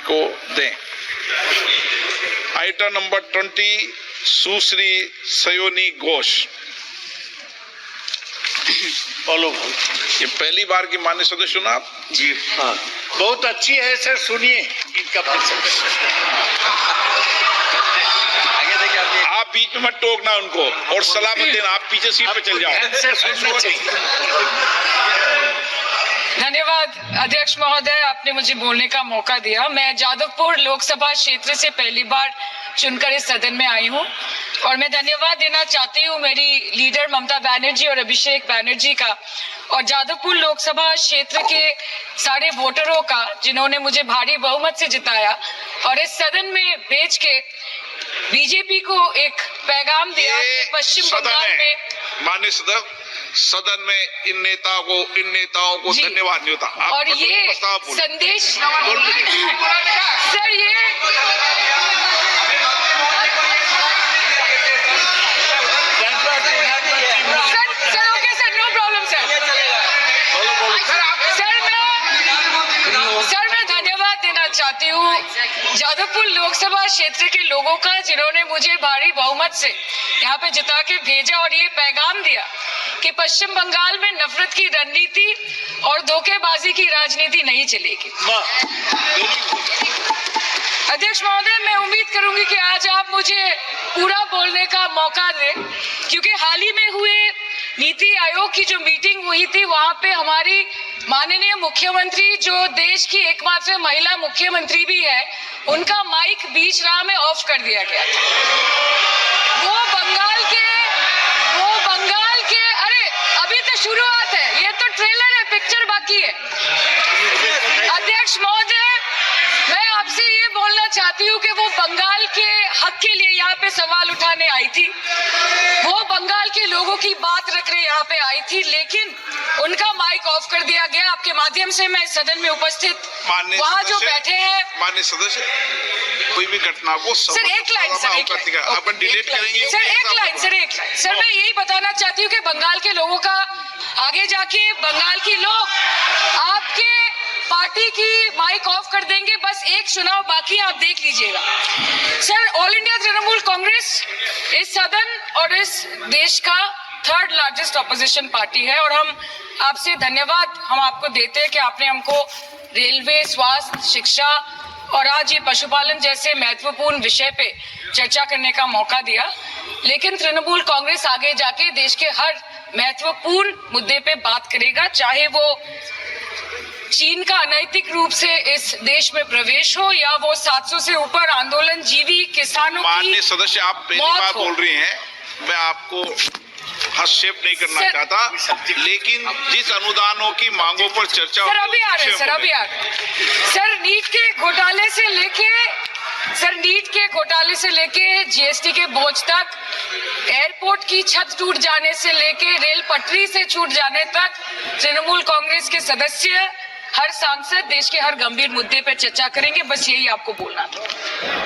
को दें। Item number 20 सुश्री सयोनी घोष। बोलो। ये पहली बार की मान्य सदस्य सुना आप? जी हाँ, बहुत अच्छी है सर, सुनिए इनका आप बीच में मत टोकना उनको और सलाह मत देना, आप पीछे सीट पे चल जाओ। धन्यवाद अध्यक्ष महोदय, आपने मुझे बोलने का मौका दिया। मैं जादवपुर लोकसभा क्षेत्र से पहली बार चुनकर इस सदन में आई हूं और मैं धन्यवाद देना चाहती हूं मेरी लीडर ममता बनर्जी और अभिषेक बनर्जी का और जादवपुर लोकसभा क्षेत्र के सारे वोटरों का, जिन्होंने मुझे भारी बहुमत से जिताया और इस सदन में भेज के बीजेपी को एक पैगाम दिया कि पश्चिम बंगाल में माननीय सदन में इन नेताओं को धन्यवाद नहीं होता। और ये संदेश सर, ये sir okay sir, no problem sir. Sir मैं धन्यवाद देना चाहती हूँ जादवपुर लोकसभा क्षेत्र के लोगों का, जिन्होंने मुझे भारी बहुमत से यहाँ पे जिता के भेजा और ये पैगाम दिया कि पश्चिम बंगाल में नफरत की रणनीति और धोखेबाजी की राजनीति नहीं चलेगी। अध्यक्ष महोदय, मैं उम्मीद करूंगी कि आज आप मुझे पूरा बोलने का मौका दें, क्योंकि हाल ही में हुए नीति आयोग की जो मीटिंग हुई थी, वहां पे हमारी माननीय मुख्यमंत्री, जो देश की एकमात्र महिला मुख्यमंत्री भी है, उनका माइक बीच राह में ऑफ कर दिया गया था। वो बंगाल के अरे अभी तो शुरुआत है, ये तो ट्रेलर है, पिक्चर बाकी है। अध्यक्ष महोदय, मैं आपसे ये बोलना चाहती हूँ कि वो बंगाल के हक के लिए यहाँ पे सवाल उठाने आई थी, वो बंगाल के लोगों की बात रखने यहाँ पे आई थी, लेकिन उनका माइक ऑफ कर दिया गया। आपके माध्यम से मैं सदन में उपस्थित वहाँ जो बैठे हैं माननीय सदस्य, कोई भी घटना को सर एक लाइन अपन डिलीट करेंगे सर, एक लाइन सर मैं यही बताना चाहती हूँ कि बंगाल के लोगों का, आगे जाके बंगाल के लोग आपके पार्टी की माइक ऑफ कर देंगे। बस एक चुनाव बाकी है, आप देख लीजिएगा। Sir, all India Trinamool Congress इस सदन और इस देश का थर्ड लार्जेस्ट ऑपोजिशन पार्टी है और हम आपसे धन्यवाद हम आपको देते हैं कि आपने हमको रेलवे, स्वास्थ्य, शिक्षा और आज ये पशुपालन जैसे महत्वपूर्ण विषय पे चर्चा करने का मौका दिया। लेकिन तृणमूल कांग्रेस आगे जाके देश के हर महत्वपूर्ण मुद्दे पे बात करेगा, चाहे वो चीन का अनैतिक रूप से इस देश में प्रवेश हो या वो 700 से ऊपर आंदोलन जीवी किसानों की। माननीय सदस्य, आप पहली बार बोल रही हैं, मैं आपको हस्तक्षेप नहीं करना चाहता, लेकिन जिस अनुदानों की मांगों पर चर्चा सर अभी आ रहे हैं, सर नीट के घोटाले से लेके जीएसटी के बोझ तक, एयरपोर्ट की छत टूट जाने से लेके रेल पटरी से छूट जाने तक, तृणमूल कांग्रेस के सदस्य, हर सांसद देश के हर गंभीर मुद्दे पर चर्चा करेंगे। बस यही आपको बोलना था।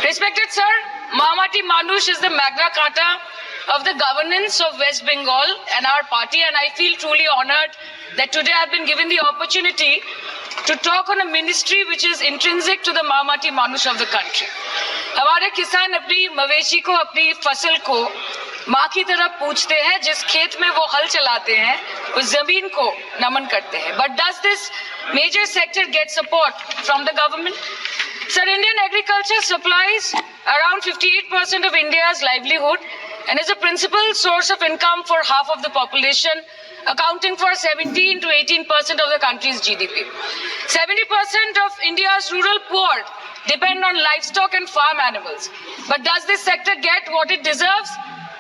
Respected sir, Mahamati Manush is the Magna Carta of the governance of West Bengal and our party, and I feel truly honored that today I've been given the opportunity to talk on a ministry which is intrinsic to the Mahamati Manush of the country. हमारे किसान अपनी मवेशी को, अपनी फसल को माँ की तरह पूछते हैं, जिस खेत में वो हल चलाते हैं उस जमीन को नमन करते हैं। But does this major sector get support from the government? Sir, Indian agriculture supplies around 58% of India's livelihood and is a principal source of income for half of the population, accounting for 17 to 18% of the country's GDP. 70% of India's rural poor depend on livestock and farm animals. But does this sector get what it deserves?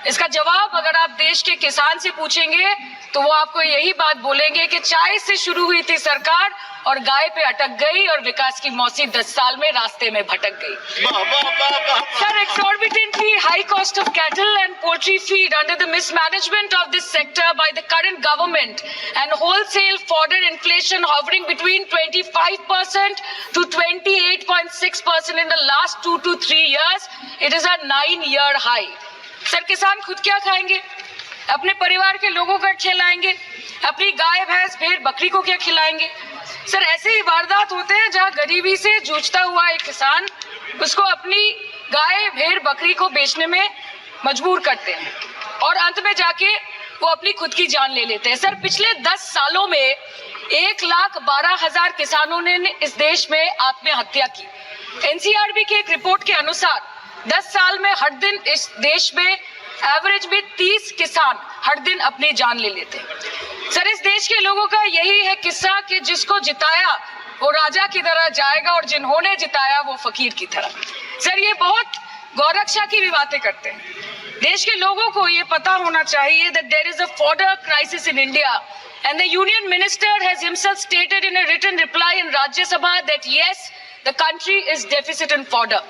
इसका जवाब अगर आप देश के किसान से पूछेंगे तो वो आपको यही बात बोलेंगे कि चाय से शुरू हुई थी सरकार और गाय पे अटक गई और विकास की मौसी 10 साल में रास्ते में भटक गई। Sir, exorbitantly high cost of cattle and poultry feed under the mismanagement of this sector by the current government and wholesale fodder inflation hovering between 25% to 28.6% in the last 2 to 3 years, it is a 9-year high. Sir, किसान खुद क्या खाएंगे? अपने परिवार के लोगों का खिलाएंगे? अपनी गाय, भैंस, भेड़, बकरी को क्या खिलाएंगे? सर ऐसे ही वारदात होते हैं जहां गरीबी से जूझता हुआ एक किसान उसको अपनी गाय भेड़ बकरी को बेचने में मजबूर करते हैं और अंत में जाके वो अपनी खुद की जान ले लेते हैं। सर पिछले 10 सालों में 1,12,000 किसानों ने इस देश में आत्महत्या की। एनसीआरबी की एक रिपोर्ट के अनुसार 10 साल में हर दिन इस देश में एवरेज में 30 किसान हर दिन अपनी जान ले लेते हैं। सर इस देश के लोगों का यही है किस्सा कि जिसको जिताया वो राजा की तरह जाएगा और जिन्होंने जिताया वो फकीर की तरह। सर ये बहुत गौरक्षा की भी बातें करते हैं। देश के लोगों को ये पता होना चाहिए that there is a fodder crisis in India and the union minister has himself stated in a written reply in Rajya Sabha that yes, the country is deficit in fodder.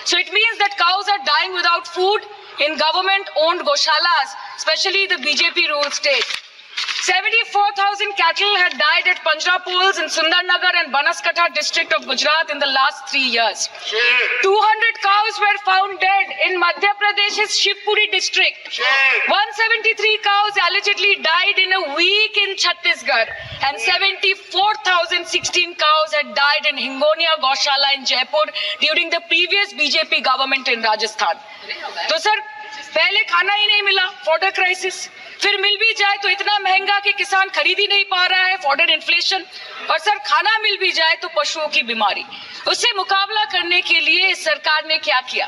So it means that cows are dying without food in government-owned goshalas, especially the BJP-ruled state. 74,000 cattle had died at Panjrapols in Sundarnagar and Banaskantha district of Gujarat in the last 3 years. 200 cows were found dead in Madhya Pradesh's Shivpuri district. 173 cows allegedly died in a week in Chhattisgarh and 74,016 cows had died in Hingonia Goshala in Jaipur during the previous BJP government in Rajasthan. तो sir पहले खाना ही नहीं मिला, fodder crisis, फिर मिल भी जाए तो इतना महंगा कि किसान खरीद ही नहीं पा रहा है, फॉडर इन्फ्लेशन, और सर खाना मिल भी जाए तो पशुओं की बीमारी। उससे मुकाबला करने के लिए इस सरकार ने क्या किया?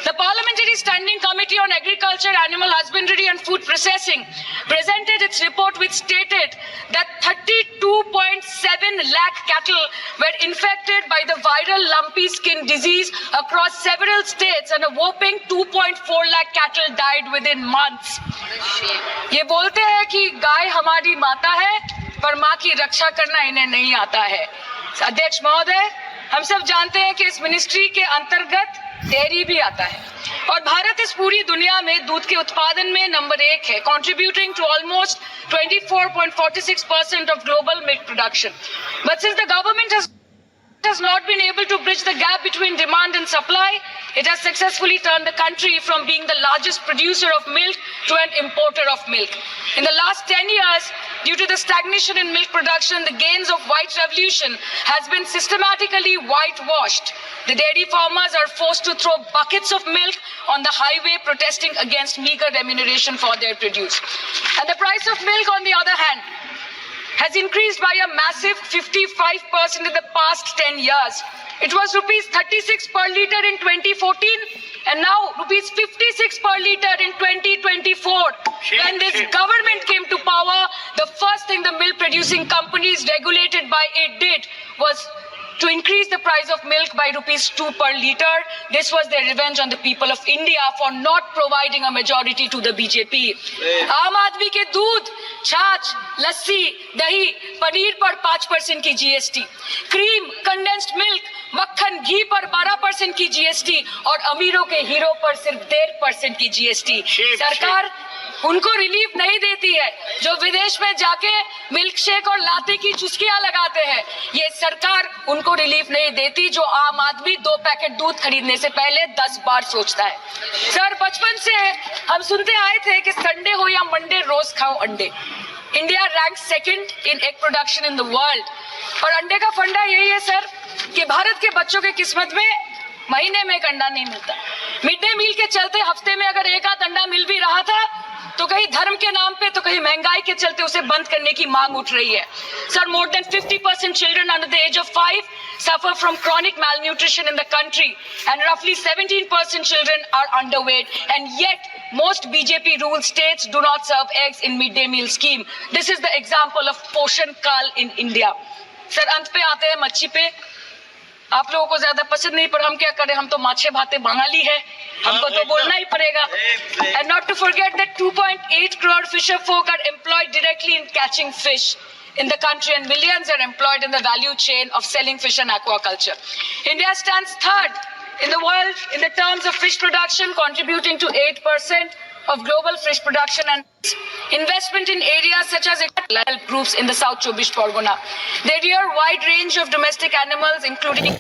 The Parliamentary Standing Committee on Agriculture, Animal Husbandry and Food Processing presented its report which stated that 32.7 lakh cattle were infected by the viral lumpy skin disease across several states and a whopping 2.4 lakh cattle died within months. ये बोलते हैं कि गाय हमारी माता है पर माँ की रक्षा करना इन्हें नहीं आता है। अध्यक्ष महोदय, हम सब जानते हैं कि इस मिनिस्ट्री के अंतर्गत डेयरी भी आता है और भारत इस पूरी दुनिया में दूध के उत्पादन में नंबर 1 है, contributing to almost 24.46% of global milk production. But since the government has not been able to bridge the gap between demand and supply, it has successfully turned the country from being the largest producer of milk to an importer of milk. In the last 10 years, due to the stagnation in milk production, the gains of white revolution has been systematically whitewashed. The dairy farmers are forced to throw buckets of milk on the highway protesting against meager remuneration for their produce. And the price of milk, on the other hand, has increased by a massive 55% in the past 10 years. It was rupees 36 per litre in 2014 and now rupees 56 per litre in 2024. When this government came to power, the first thing the milk producing companies regulated by it did was to increase the price of milk by rupees 2 per litre. This was their revenge on the people of India for not providing a majority to the BJP. आम आदमी के दूध, छाछ, लस्सी, दही, पनीर पर 5% की GST, cream, condensed milk, मक्खन, घी पर 12% की GST और अमीरों के हीरो पर सिर्फ 1.5% की GST। सरकार उनको रिलीफ नहीं देती है जो विदेश में जाके मिल्क शेक और लाते की चुस्कियां लगाते हैं। ये सरकार उनको रिलीफ नहीं देती जो आम आदमी 2 पैकेट दूध खरीदने से पहले 10 बार सोचता है। सर बचपन से हम सुनते आए थे कि संडे हो या मंडे रोज खाओ अंडे। India rank 2nd in egg production in the world और अंडे का फंडा यही है सर कि भारत के बच्चों के किस्मत में महीने में एक अंडा नहीं मिलता। मिड डे मील के चलते हफ्ते में अगर एक आध अंडा मिल भी रहा था तो कहीं धर्म के नाम पे तो कहीं महंगाई के चलते उसे बंद करने की मांग उठ रही है। Sir more than 50% children under the age of 5 suffer from chronic malnutrition in the country and roughly 17% children are underweight and yet most BJP ruled states do not serve eggs in midday meal scheme. This is the example of Poshan Kal in India. Sir अंत पे आते हैं मच्छी पे। आप लोगों को ज्यादा पसंद नहीं पर हम क्या करें, हम तो माछे भाते बंगाली है, हमको तो बोलना ही पड़ेगा। And not to forget that 2.8 crore fisher folk are employed directly in catching fish in the country and millions are employed in the value chain of selling fish and aquaculture. India stands 3rd in the world in the terms of fish production, contributing to 8% of global fish production and investment in areas such as help groups in the South Chobbish Pargona. They rear a wide range of domestic animals including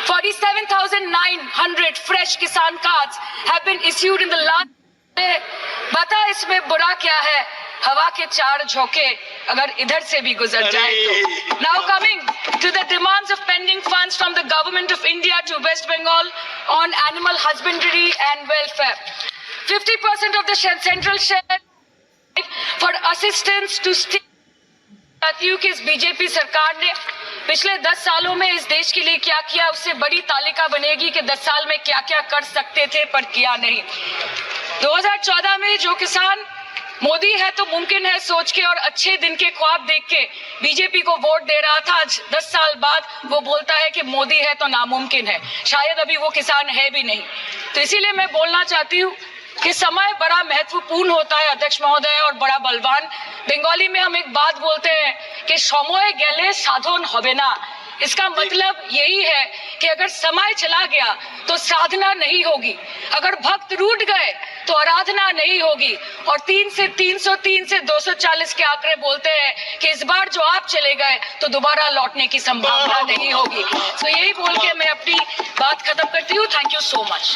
47,900 fresh Kisan cards have been issued in the last. बता इसमें बुरा क्या है? हवा के चार झोंके अगर इधर से भी गुजर जाए तो। Now coming to the demands of pending funds from the government of India to West Bengal on animal husbandry and welfare. 50% of the central share for assistance to state. साथियों की इस बीजेपी सरकार ने पिछले 10 सालों में इस देश के लिए क्या किया, उससे बड़ी तालिका बनेगी कि 10 साल में क्या क्या कर सकते थे पर किया नहीं। 2014 में जो किसान मोदी है तो मुमकिन है सोच के और अच्छे दिन के ख्वाब देख के बीजेपी को वोट दे रहा था, आज 10 साल बाद वो बोलता है कि मोदी है तो नामुमकिन है। शायद अभी वो किसान है भी नहीं। तो इसीलिए मैं बोलना चाहती हूँ कि समय बड़ा महत्वपूर्ण होता है अध्यक्ष महोदय और बड़ा बलवान। बंगाली में हम एक बात बोलते हैं कि समय गेले साधन होबे ना। इसका मतलब यही है कि अगर समय चला गया तो साधना नहीं होगी, अगर भक्त रूठ गए तो आराधना नहीं होगी। और 3 से 303 से 240 के आंकड़े बोलते हैं कि इस बार जो आप चले गए तो दोबारा लौटने की संभावना नहीं होगी। तो यही बोल के मैं अपनी बात खत्म करती हूँ। Thank you so much.